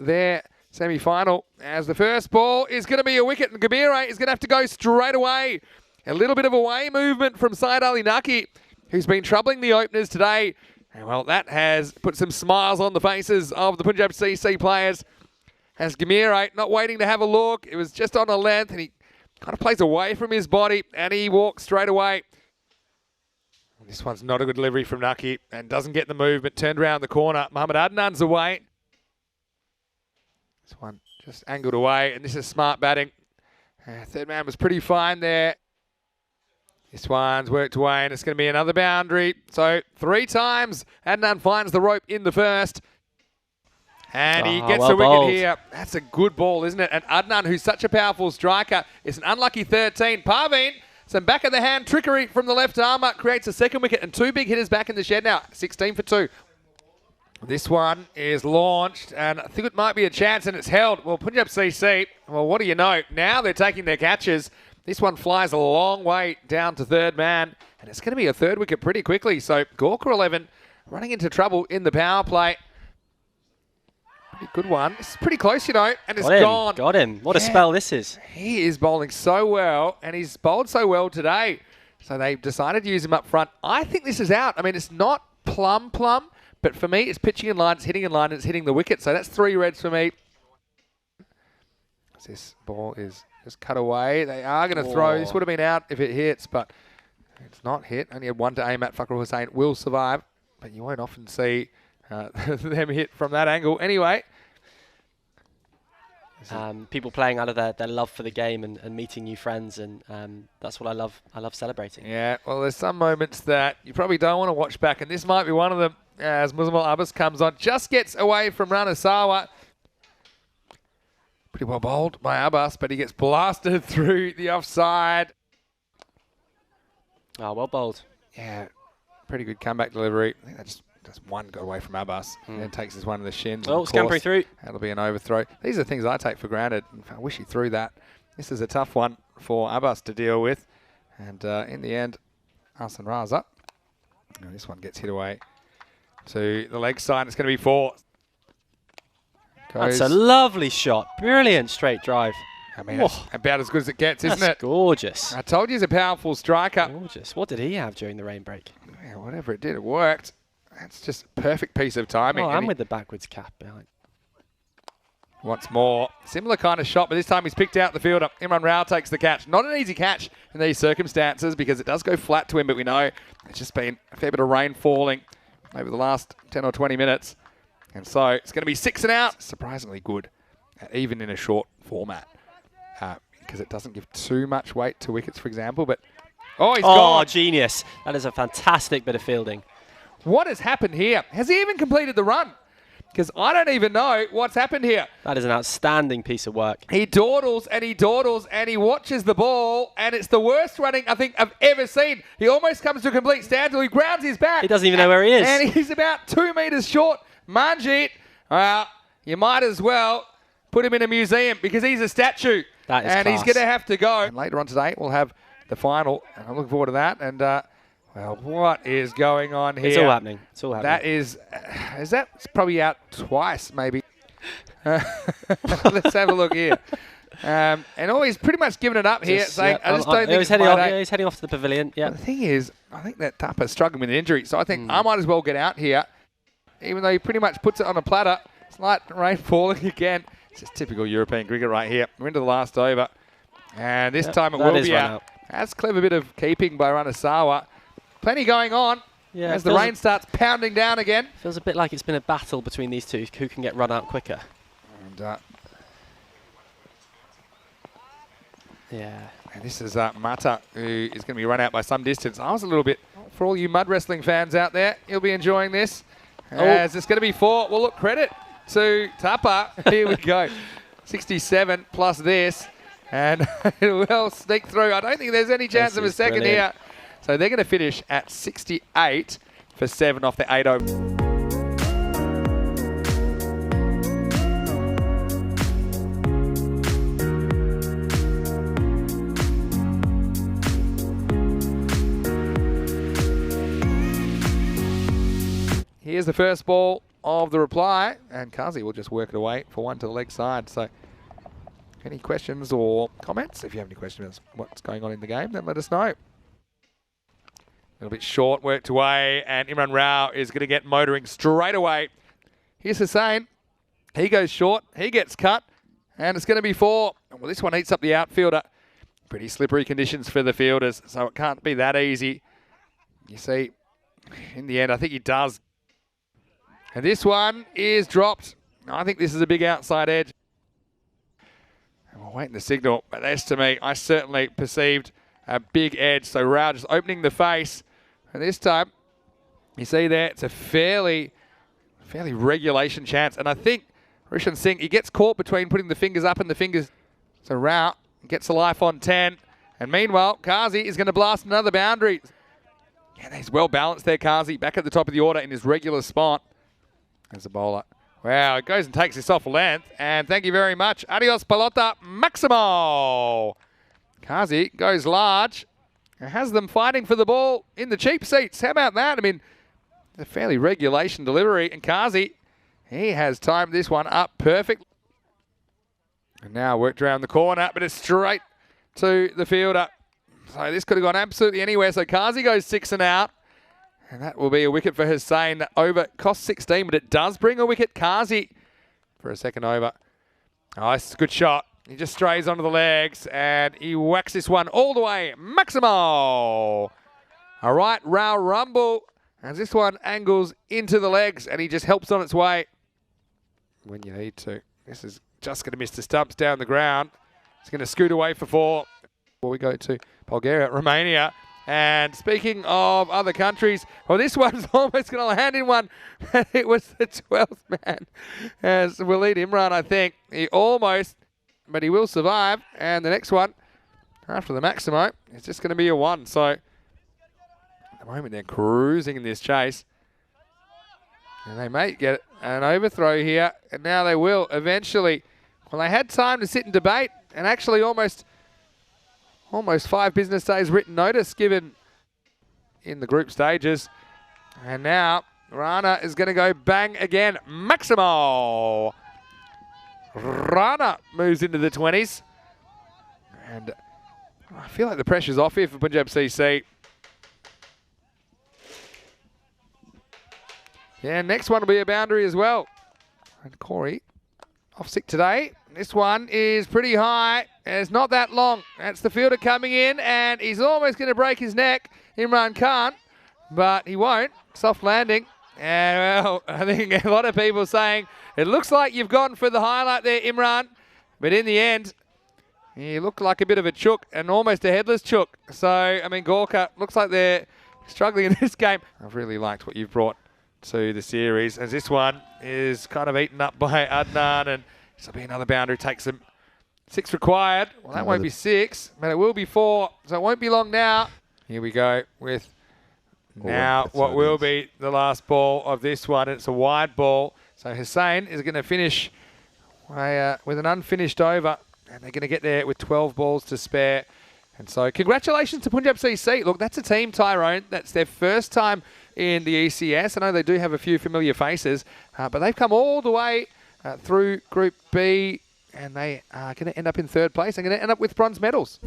their semi-final, as the first ball is going to be a wicket, and Gabire is going to have to go straight away. A little bit of away movement from Syed Ali Naki, who's been troubling the openers today. And well, that has put some smiles on the faces of the Punjab CC players. As Gabire not waiting to have a look, it was just on a length, and he kind of plays away from his body, and he walks straight away. This one's not a good delivery from Naki, and doesn't get the movement. Turned around the corner. Mohamed Adnan's away. This one just angled away, and this is smart batting. Third man was pretty fine there. This one's worked away, and it's going to be another boundary. So 3 times Adnan finds the rope in the first. And he gets a wicket here. That's a good ball, isn't it? And Adnan, who's such a powerful striker, is an unlucky 13. Parveen, some back of the hand trickery from the left armour, creates a second wicket, and 2 big hitters back in the shed now. 16 for 2. This one is launched, and I think it might be a chance, and it's held. Well, Punjab CC, well, what do you know? Now they're taking their catches. This one flies a long way down to third man, and it's going to be a third wicket pretty quickly. So Gorka 11 running into trouble in the power play. Pretty good one. This is pretty close, you know, and it's gone. Got him. What a spell this is. He is bowling so well, and he's bowled so well today. So they decided to use him up front. I think this is out. I mean, it's not plum, but for me, it's pitching in line, it's hitting in line, and it's hitting the wicket. So that's 3 reds for me. This ball is just cut away. They are going to throw. This would have been out if it hits, but it's not hit. Only had 1 to aim at. Fakhru Hussain will survive, but you won't often see them hit from that angle. Anyway. People playing out of their love for the game and meeting new friends, and that's what I love. I love celebrating. Yeah, well, there's some moments that you probably don't want to watch back, and this might be one of them. As Muzamil Abbas comes on, just gets away from Rana Sawa. Pretty well bowled by Abbas, but he gets blasted through the offside. Oh, well bowled. Yeah, pretty good comeback delivery. I think that just one got away from Abbas and then takes this one to the shins. Oh, scampering through. That'll be an overthrow. These are things I take for granted. I wish he threw that. This is a tough one for Abbas to deal with. And in the end, Hassan Raza. This one gets hit away to the leg side. It's going to be 4. That's a lovely shot. Brilliant straight drive. I mean, it's about as good as it gets, isn't it? That's gorgeous. I told you he's a powerful striker. Gorgeous. What did he have during the rain break? Yeah, whatever it did, it worked. That's just a perfect piece of timing. Oh, and with the backwards cap behind. Once more, similar kind of shot, but this time he's picked out the fielder. Imran Rao takes the catch. Not an easy catch in these circumstances because it does go flat to him, but we know it's just been a fair bit of rain falling over the last 10 or 20 minutes. And so it's going to be 6 and out. Surprisingly good, even in a short format, because it doesn't give too much weight to wickets, for example. But he's gone. Oh, genius. That is a fantastic bit of fielding. What has happened here? Has he even completed the run? Because I don't even know what's happened here. That is an outstanding piece of work. He dawdles and he dawdles and he watches the ball, and it's the worst running I think I've ever seen. He almost comes to a complete standstill. He grounds his back. He doesn't even know where he is. And he's about 2 meters short. Manjeet, you might as well put him in a museum because he's a statue. That is and class. He's going to have to go. And later on today, we'll have the final, and I'm looking forward to that. And well, what is going on here? It's all happening. It's all happening. That is that probably out twice, maybe. Let's have a look here. And he's pretty much given it up here, saying, I just don't think he's heading off to the pavilion. Yeah. The thing is, I think that Tapa's struggling with an injury, so I think I might as well get out here, even though he pretty much puts it on a platter. It's light rain falling again. It's just typical European cricket right here. We're into the last over, and this time it will be out. That's a clever bit of keeping by Ranasawa. Plenty going on as the rain starts pounding down again. Feels a bit like it's been a battle between these two, who can get run out quicker. And, and this is Mata, who is going to be run out by some distance. I was a little bit, for all you mud wrestling fans out there, you'll be enjoying this. As it's going to be 4. Well, look, credit to Tapa. Here we go. 67 plus this. And it will sneak through. I don't think there's any chance of a second here. So they're going to finish at 68 for 7 off the 8 over. Here's the first ball. of the reply, and Kazi will just work it away for one to the leg side. So any questions or comments? If you have any questions about what's going on in the game, then let us know. A little bit short, worked away, and Imran Rao is going to get motoring straight away. Here's Hussain. He goes short, he gets cut, and it's going to be 4. Well, this one eats up the outfielder. Pretty slippery conditions for the fielders, so it can't be that easy. You see, in the end, I think he does. And this one is dropped. I think this is a big outside edge. And we're waiting the signal, but as to me, I certainly perceived a big edge. So Rao just opening the face. And this time, you see there, it's a fairly regulation chance. And I think Rishan Singh, he gets caught between putting the fingers up and the fingers. So Rao gets a life on 10. And meanwhile, Kazi is going to blast another boundary. Yeah, he's well balanced there, Kazi, back at the top of the order in his regular spot. There's a bowler. Wow, it goes and takes this off length. And thank you very much. Adios, pelota maximo. Kazi goes large and has them fighting for the ball in the cheap seats. How about that? I mean, a fairly regulation delivery. And Kazi, he has timed this one up perfect. And now worked around the corner, but it's straight to the fielder. So this could have gone absolutely anywhere. So Kazi goes 6 and out. And that will be a wicket for Hussain. That over costs 16, but it does bring a wicket. Kazi for a second over. Oh, this is a good shot. He just strays onto the legs and he whacks this one all the way. Maximo! All right, Rao rumble. As this one angles into the legs and he just helps on its way when you need to. This is just going to miss the stumps down the ground. It's going to scoot away for 4. Before we go to Bulgaria, Romania. And speaking of other countries, well, this one's almost going to land in one. It was the 12th man. As Walid Imran, I think. He almost, but he will survive. And the next one, after the Maximo, it's just going to be a 1. So, at the moment, they're cruising in this chase. And they may get an overthrow here. And now they will eventually. Well, they had time to sit and debate. And actually almost 5 business days written notice given in the group stages. And now Rana is going to go bang again. Maximo! Rana moves into the 20s. And I feel like the pressure's off here for Punjab CC. Yeah, next one will be a boundary as well. And Corey off sick today. This one is pretty high, and it's not that long. That's the fielder coming in, and he's almost going to break his neck. Imran can't, but he won't. Soft landing. And, well, I think a lot of people saying, it looks like you've gone for the highlight there, Imran. But in the end, he looked like a bit of a chook, and almost a headless chook. So, I mean, Gorka looks like they're struggling in this game. I've really liked what you've brought to the series, as this one is kind of eaten up by Adnan, and this will be another boundary. Takes them 6 required. Well, that won't be 6, but it will be 4. So it won't be long now. Here we go with now what will be the last ball of this one. It's a wide ball. So Hussain is going to finish with an unfinished over, and they're going to get there with 12 balls to spare. And so congratulations to Punjab CC. Look, that's a team, Tyrone. That's their first time in the ECS. I know they do have a few familiar faces, but they've come all the way through Group B, and they are going to end up in 3rd place. They're going to end up with bronze medals.